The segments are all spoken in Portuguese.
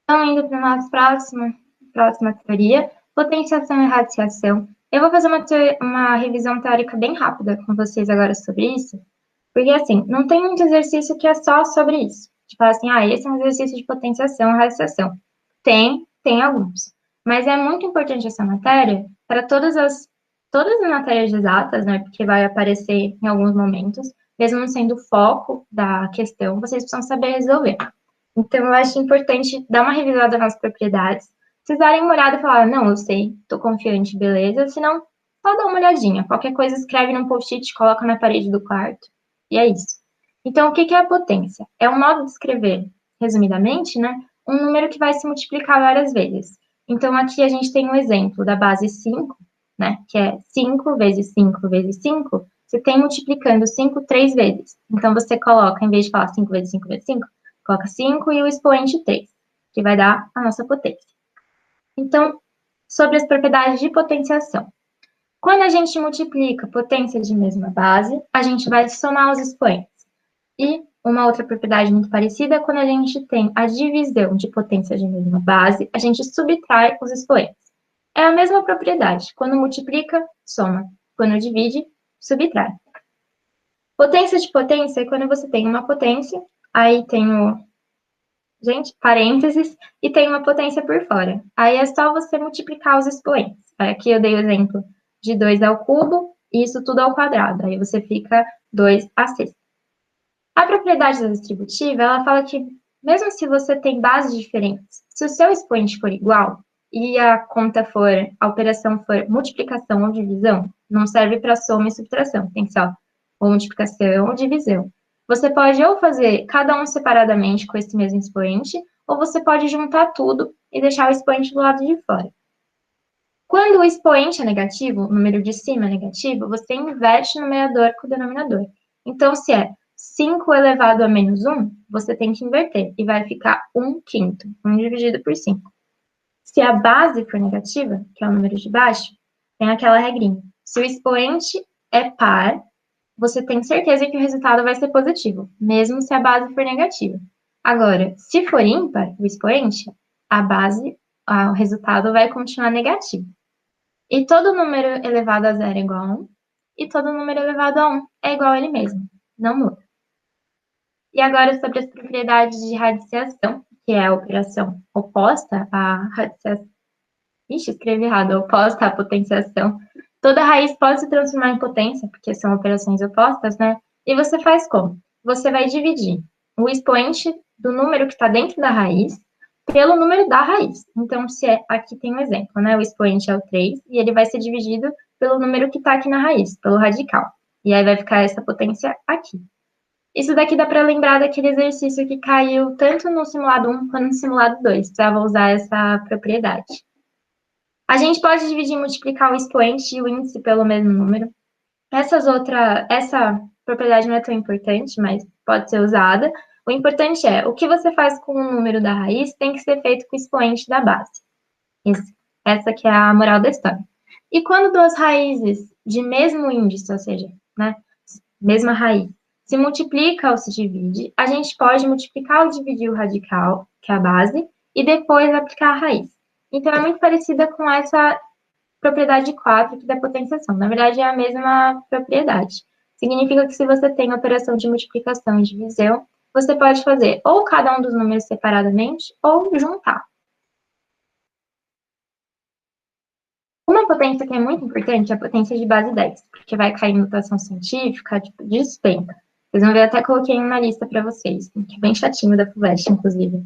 Então, indo para a nossa próxima teoria, potenciação e radiciação. Eu vou fazer uma revisão teórica bem rápida com vocês agora sobre isso, porque, assim, não tem muito exercício que é só sobre isso. De falar assim, esse é um exercício de potenciação e radiciação. Tem alguns. Mas é muito importante essa matéria para todas as matérias exatas, né? Porque vai aparecer em alguns momentos, mesmo não sendo o foco da questão, vocês precisam saber resolver. Então, eu acho importante dar uma revisada nas propriedades. Vocês darem uma olhada e falar, não, eu sei, tô confiante, beleza. Se não, só dá uma olhadinha. Qualquer coisa, escreve num post-it, coloca na parede do quarto. E é isso. Então, o que é a potência? É um modo de escrever, resumidamente, né? Um número que vai se multiplicar várias vezes. Então, aqui a gente tem um exemplo da base 5, né? Que é 5 vezes 5 vezes 5. Você tem multiplicando 5 três vezes. Então, você coloca, em vez de falar 5 vezes 5 vezes 5, coloca 5 e o expoente 3, que vai dar a nossa potência. Então, sobre as propriedades de potenciação. Quando a gente multiplica potências de mesma base, a gente vai somar os expoentes. E uma outra propriedade muito parecida é quando a gente tem a divisão de potências de mesma base, a gente subtrai os expoentes. É a mesma propriedade. Quando multiplica, soma. Quando divide, subtrai. Potência de potência é quando você tem uma potência, aí tem parênteses, e tem uma potência por fora. Aí é só você multiplicar os expoentes. Aqui eu dei o exemplo de 2 ao cubo, e isso tudo ao quadrado. Aí você fica 2 a sexta. A propriedade da distributiva, ela fala que, mesmo se você tem bases diferentes, se o seu expoente for igual, e a operação for multiplicação ou divisão, não serve para soma e subtração, tem que ser ou multiplicação ou divisão. Você pode ou fazer cada um separadamente com esse mesmo expoente, ou você pode juntar tudo e deixar o expoente do lado de fora. Quando o expoente é negativo, o número de cima é negativo, você inverte o numerador com o denominador. Então, se é 5 elevado a menos 1, você tem que inverter, e vai ficar 1 quinto, 1 dividido por 5. Se a base for negativa, que é o número de baixo, tem aquela regrinha. Se o expoente é par, você tem certeza que o resultado vai ser positivo, mesmo se a base for negativa. Agora, se for ímpar, o expoente, o resultado vai continuar negativo. E todo número elevado a zero é igual a 1, e todo número elevado a 1 é igual a ele mesmo, não muda. E agora sobre as propriedades de radiciação, que é a operação oposta à radiciação. Ixi, escrevi errado, oposta à potenciação. Toda raiz pode se transformar em potência, porque são operações opostas, né? E você faz como? Você vai dividir o expoente do número que está dentro da raiz pelo número da raiz. Então, aqui tem um exemplo, né? O expoente é o 3, e ele vai ser dividido pelo número que está aqui na raiz, pelo radical. E aí vai ficar essa potência aqui. Isso daqui dá para lembrar daquele exercício que caiu tanto no simulado 1 quanto no simulado 2. Precisava usar essa propriedade. A gente pode dividir e multiplicar o expoente e o índice pelo mesmo número. Essa propriedade não é tão importante, mas pode ser usada. O importante é, o que você faz com o número da raiz tem que ser feito com o expoente da base. Essa que é a moral da história. E quando duas raízes de mesmo índice, ou seja, né, mesma raiz, se multiplica ou se divide, a gente pode multiplicar ou dividir o radical, que é a base, e depois aplicar a raiz. Então, é muito parecida com essa propriedade 4 aqui da potenciação. Na verdade, é a mesma propriedade. Significa que se você tem operação de multiplicação e divisão, você pode fazer ou cada um dos números separadamente ou juntar. Uma potência que é muito importante é a potência de base 10, porque vai cair em notação científica, tipo, despenca. Vocês vão ver, até coloquei uma lista para vocês, que é bem chatinho da FUVEST, inclusive.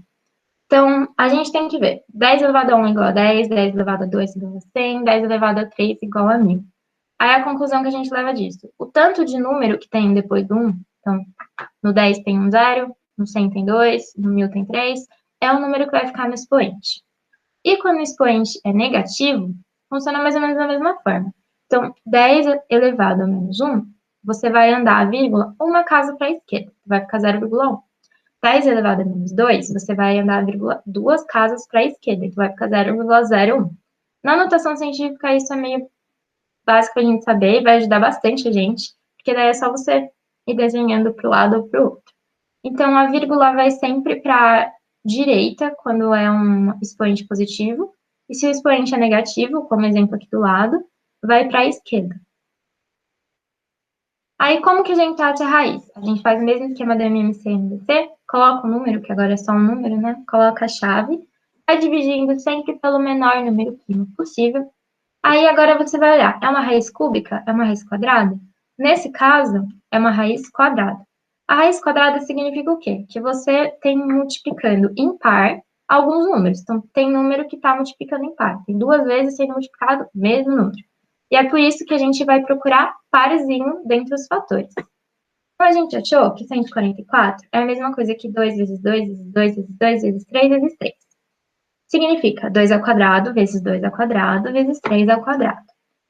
Então, a gente tem que ver 10 elevado a 1 igual a 10, 10 elevado a 2 igual a 100, 10 elevado a 3 igual a 1000. Aí a conclusão que a gente leva disso, o tanto de número que tem depois do 1, então, no 10 tem um 0, no 100 tem 2, no 1000 tem 3, é o número que vai ficar no expoente. E quando o expoente é negativo, funciona mais ou menos da mesma forma. Então, 10 elevado a menos 1, você vai andar a vírgula uma casa para a esquerda, vai ficar 0,1. 10 elevado a menos 2, você vai andar a vírgula duas casas para a esquerda, então vai ficar 0,01. Na notação científica, isso é meio básico para a gente saber e vai ajudar bastante a gente, porque daí é só você ir desenhando para o lado ou para o outro. Então, a vírgula vai sempre para direita, quando é um expoente positivo, e se o expoente é negativo, como exemplo aqui do lado, vai para a esquerda. Aí, como que a gente acha a raiz? A gente faz o mesmo esquema do MMC-MDC, coloca o número, que agora é só um número, né? Coloca a chave, vai dividindo sempre pelo menor número primo possível. Aí, agora você vai olhar, é uma raiz cúbica? É uma raiz quadrada? Nesse caso, é uma raiz quadrada. A raiz quadrada significa o quê? Que você tem multiplicando em par alguns números. Então, tem número que está multiplicando em par. Tem duas vezes sendo multiplicado o mesmo número. E é por isso que a gente vai procurar parzinho dentre os fatores. Então, a gente achou que 144 é a mesma coisa que 2 vezes 2 vezes 2 vezes 2 vezes 3 vezes 3. Significa 2 ao quadrado vezes 2 ao quadrado vezes 3 ao quadrado.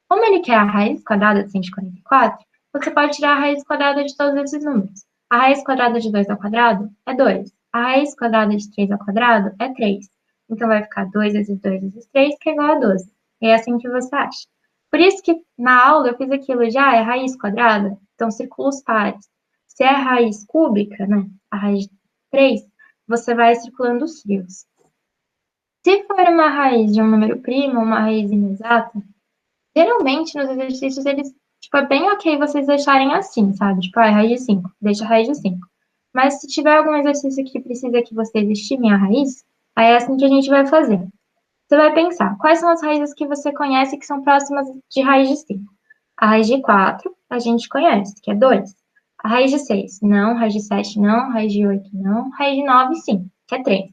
Como ele quer a raiz quadrada de 144, você pode tirar a raiz quadrada de todos esses números. A raiz quadrada de 2 ao quadrado é 2. A raiz quadrada de 3 ao quadrado é 3. Então, vai ficar 2 vezes 2 vezes 3, que é igual a 12. É assim que você acha. Por isso que na aula eu fiz aquilo já, é raiz quadrada, então circula os pares. Se é raiz cúbica, né, a raiz de 3, você vai circulando os frios. Se for uma raiz de um número primo, uma raiz inexata, geralmente nos exercícios eles, tipo, é bem ok vocês deixarem assim, sabe? Tipo, raiz de 5, deixa a raiz de 5. Mas se tiver algum exercício que precisa que vocês estimem a raiz, aí é assim que a gente vai fazer. Você vai pensar, quais são as raízes que você conhece que são próximas de raiz de 5? A raiz de 4, a gente conhece, que é 2. A raiz de 6, não. Raiz de 7, não. Raiz de 8, não. Raiz de 9, sim, que é 3.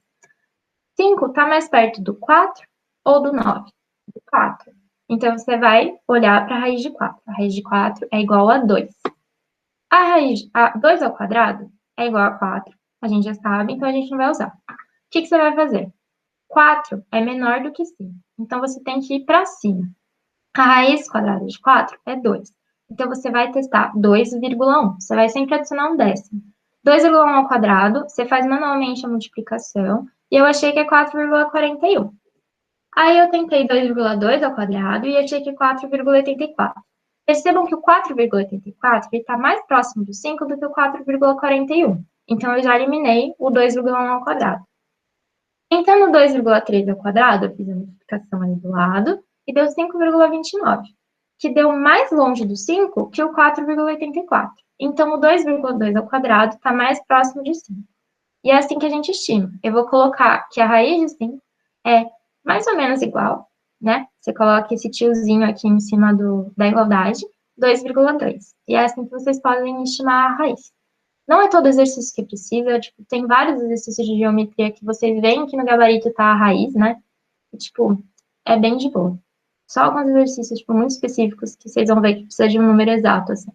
5 está mais perto do 4 ou do 9? Do 4. Então, você vai olhar para a raiz de 4. A raiz de 4 é igual a 2. A 2 ao quadrado é igual a 4. A gente já sabe, então a gente não vai usar. O que você vai fazer? 4 é menor do que 5. Então, você tem que ir para cima. A raiz quadrada de 4 é 2. Então, você vai testar 2,1. Você vai sempre adicionar um décimo. 2,1 ao quadrado, você faz manualmente a multiplicação. E eu achei que é 4,41. Aí eu tentei 2,2 ao quadrado e achei que é 4,84. Percebam que o 4,84 está mais próximo do 5 do que o 4,41. Então, eu já eliminei o 2,1 ao quadrado. Então, no 2,3 ao quadrado, eu fiz a multiplicação ali do lado e deu 5,29, que deu mais longe do 5 que o 4,84. Então, o 2,2 ao quadrado está mais próximo de 5. E é assim que a gente estima. Eu vou colocar que a raiz de 5 é mais ou menos igual, né? Você coloca esse tiozinho aqui em cima da igualdade, 2,2. E é assim que vocês podem estimar a raiz. Não é todo exercício que precisa, tipo, tem vários exercícios de geometria que vocês veem que no gabarito tá a raiz, né? E, tipo, é bem de boa. Só alguns exercícios, tipo, muito específicos que vocês vão ver que precisa de um número exato, assim.